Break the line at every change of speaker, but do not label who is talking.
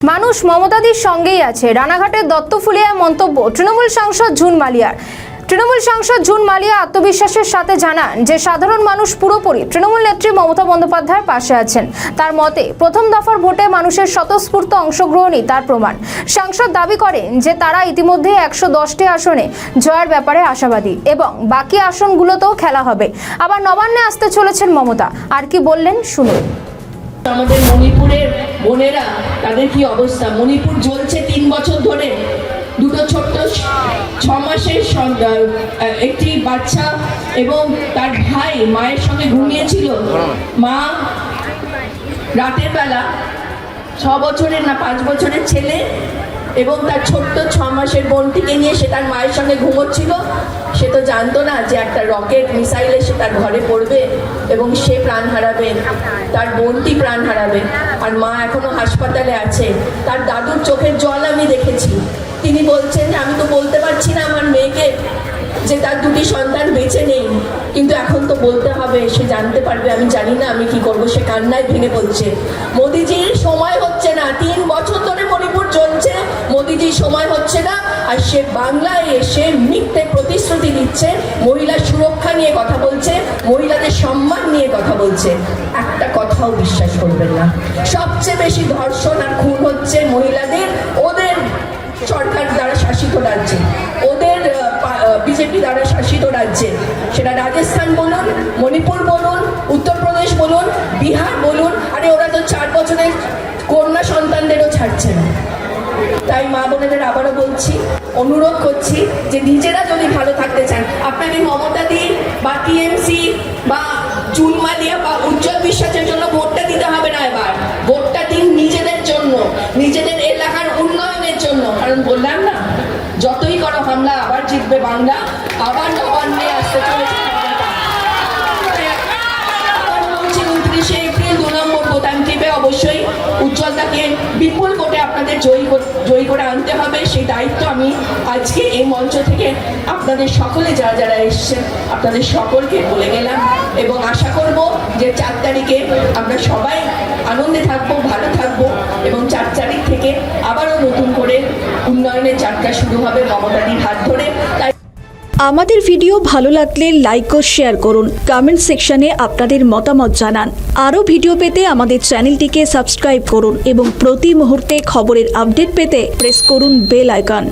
মানুষ মমতাদির সঙ্গেই আছে। রানাঘাটের দত্তফুলিয়ায় মন্তব্য তৃণমূল সাংসদ জুন মালিয়ার। তৃণমূল সাংসদ জুন মালিয়া আত্মবিশ্বাসের সাথে জানান যে সাধারণ মানুষ পুরোপুরি তৃণমূল নেত্রী মমতা বন্দ্যোপাধ্যায়ের পাশে আছেন। তার মতে প্রথম দফার ভোটে মানুষের স্বতঃস্ফূর্ত অংশগ্রহণই তার প্রমাণ। সাংসদ দাবি করেন যে তারা ইতিমধ্যে 110টি আসনে জয়ের ব্যাপারে আশাবাদী এবং বাকি আসনগুলোতেও খেলা হবে। আবার নবান্নে আসতে চলেছেন মমতা। আর কি বললেন শুনুন।
আমাদের মণিপুরের বোনেরা তাদের কি অবস্থা? মণিপুর জ্বলছে 3 বছর ধরে। দুটো ছোট্ট 6 মাসের একটি বাচ্চা এবং তার ভাই মায়ের সঙ্গে ঘুমিয়েছিল। মা রাতের বেলা 6 বছরের না 5 বছরের ছেলে এবং তার ছোট্ট 6 মাসের বোনটিকে নিয়ে সে তার মায়ের সঙ্গে ঘুমোচ্ছিল। সে তো জানতো না যে একটা রকেট মিসাইল এসে তার ঘরে পড়বে এবং সে প্রাণ হারাবে, তার বোনটি প্রাণ হারাবে। আর মা এখনো হাসপাতালে আছে। তার দাদুর চোখের জল আমি দেখেছি। তিনি বলছেন যে আমি তো বলতে পারছি না আমার মেয়েকে যে তার দুটি সন্তান বেঁচে নেই, কিন্তু এখন তো বলতে হবে, সে জানতে পারবে। আমি জানি না আমি কি করবো। সে কান্নায় ভেঙে পড়ছে। মোদিজির সময় হচ্ছে না। 3 বছর ধরে মণিপুর চলছে, মোদিজির সময় হচ্ছে না। আর সে বাংলায় এসে মিথ্যে প্রতিশ্রুতি দিচ্ছে, মহিলা সুরক্ষা নিয়ে কথা বলছে, মহিলাদের সম্মান নিয়ে কথা বলছে। একটা কথাও বিশ্বাস করবেন না। সবচেয়ে বেশি ধর্ষণ আর খুন হচ্ছে মহিলাদের ওদের সরকার দ্বারা শাসিত রাজ্যে, ওদের বিজেপি দ্বারা শাসিত রাজ্যে। সেটা রাজস্থান বলুন, মণিপুর বলুন, উত্তরপ্রদেশ বলুন, বিহার বলুন। আরে ওরা তো 4 বছরের কন্যা সন্তানদেরও ছাড়ছে না। তাই মা বোনেদের আবারও বলছি, অনুরোধ করছি যে নিজেরা যদি ভালো থাকতে চান, আপনাকে মমতা দি বা টিএমসি বা জুন মালিয়া বা উজ্জ্বল বিশ্বাসের জন্য ভোটটা দিতে হবে না। এবার ভোটটা দিন নিজেদের জন্য, নিজেদের এলাকার উন্নয়নের জন্য। কারণ বললাম না, যতই করো হামলা আবার জিতবে বাংলা, আবার নবান্নে আসতে চলেছে। 29শে এপ্রিল 2 নম্বর ভোটান টিপে অবশ্যই উজ্জ্বলতাকে বিপুল ভোটে আপনাদের জয়ী করে আনতে হবে। সেই দায়িত্ব আমি আজকে এই মঞ্চ থেকে আপনাদের সকলে যারা যারা এসছেন আপনাদের সকলকে বলে গেলাম এবং আশা করব যে 4 তারিখে আমরা সবাই আনন্দে থাকবো, ভালো থাকবো এবং 4 তারিখ থেকে আবারও নতুন করে উন্নয়নের যাত্রা শুরু হবে মমতাদির হাত ধরে। তাই
আমাদের ভিডিও ভালো লাগলে লাইক ও শেয়ার করুন, কমেন্ট সেকশনে আপনাদের মতামত জানান। আরও ভিডিও পেতে আমাদের চ্যানেলটিকে সাবস্ক্রাইব করুন এবং প্রতি মুহূর্তে খবরের আপডেট পেতে প্রেস করুন বেল আইকন।